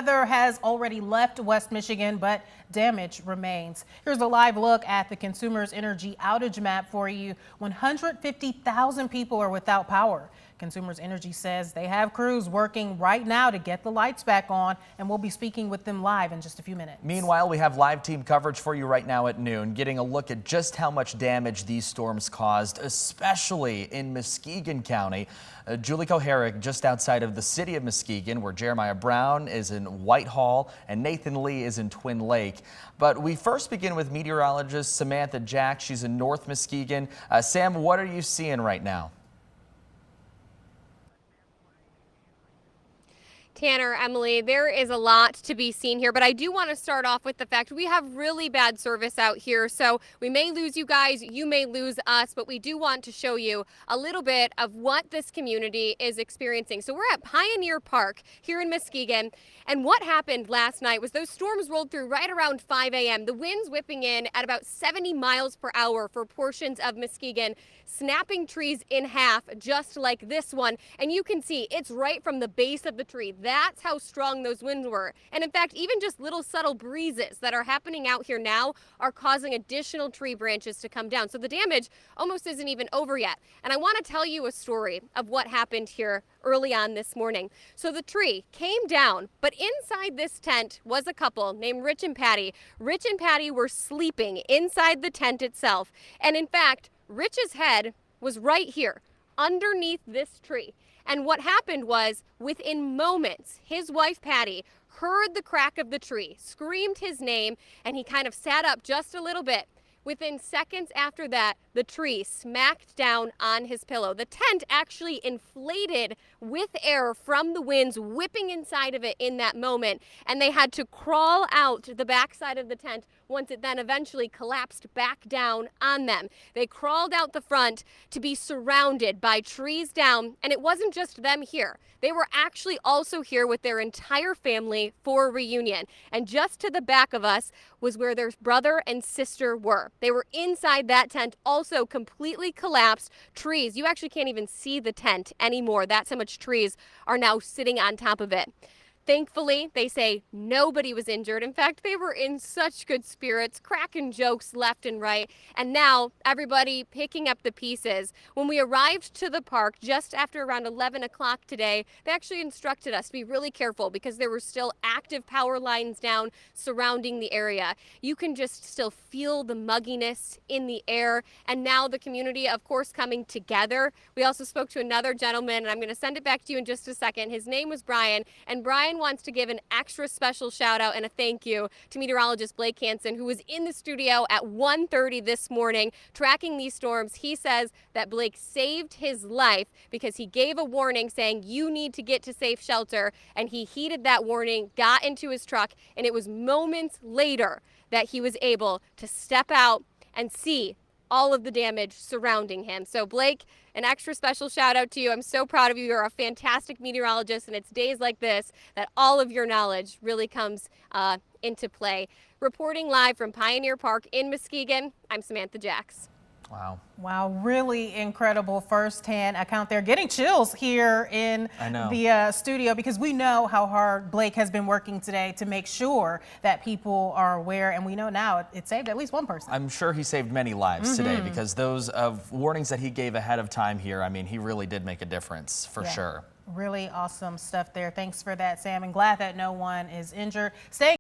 Weather has already left West Michigan, but damage remains. Here's a live look at the Consumers Energy outage map for you. 150,000 people are without power. Consumers Energy says they have crews working right now to get the lights back on, and we'll be speaking with them live in just a few minutes. Meanwhile, we have live team coverage for you right now at noon, getting a look at just how much damage these storms caused, especially in Muskegon County. Julie Koharic just outside of the city of Muskegon, where Jeremiah Brown is in Whitehall and Nathan Lee is in Twin Lake. But we first begin with meteorologist Samantha Jack. She's in North Muskegon. Sam, what are you seeing right now? Tanner, Emily, there is a lot to be seen here, but I do want to start off with the fact we have really bad service out here, so we may lose you guys, you may lose us, but we do want to show you a little bit of what this community is experiencing. So we're at Pioneer Park here in Muskegon, and what happened last night was those storms rolled through right around 5 a.m. The winds whipping in at about 70 miles per hour for portions of Muskegon, snapping trees in half, just like this one, and you can see it's right from the base of the tree. That's how strong those winds were. And in fact, even just little subtle breezes that are happening out here now are causing additional tree branches to come down. So the damage almost isn't even over yet. And I want to tell you a story of what happened here early on this morning. So the tree came down, but inside this tent was a couple named Rich and Patty. Rich and Patty were sleeping inside the tent itself. And in fact, Rich's head was right here underneath this tree. And what happened was, within moments, his wife, Patty, heard the crack of the tree, screamed his name, and he kind of sat up just a little bit. Within seconds after that, the tree smacked down on his pillow. The tent actually inflated with air from the winds whipping inside of it in that moment, and they had to crawl out the backside of the tent once it then eventually collapsed back down on them. They crawled out the front to be surrounded by trees down, and it wasn't just them here. They were actually also here with their entire family for a reunion. And just to the back of us was where their brother and sister were. They were inside that tent, also completely collapsed. Trees, you actually can't even see the tent anymore. That's how much trees are now sitting on top of it. Thankfully, they say nobody was injured. In fact, they were in such good spirits, cracking jokes left and right. And now everybody picking up the pieces. When we arrived to the park just after around 11 o'clock today, they actually instructed us to be really careful because there were still active power lines down surrounding the area. You can just still feel the mugginess in the air. And now the community, of course, coming together. We also spoke to another gentleman, and I'm going to send it back to you in just a second. His name was Brian, and Brian wants to give an extra special shout out and a thank you to meteorologist Blake Hansen, who was in the studio at 1:30 this morning tracking these storms. He says that Blake saved his life because he gave a warning saying you need to get to safe shelter, and he heeded that warning, got into his truck, and it was moments later that he was able to step out and see all of the damage surrounding him. So Blake, an extra special shout out to you. I'm so proud of you. You're a fantastic meteorologist, and it's days like this that all of your knowledge really comes into play. Reporting live from Pioneer Park in Muskegon, I'm Samantha Jacks. Wow. Wow, really incredible firsthand account there. Getting chills here in the studio because we know how hard Blake has been working today to make sure that people are aware, and we know now it saved at least one person. I'm sure he saved many lives today because those warnings that he gave ahead of time here, I mean, he really did make a difference for sure. Really awesome stuff there. Thanks for that, Sam, and glad that no one is injured. Stay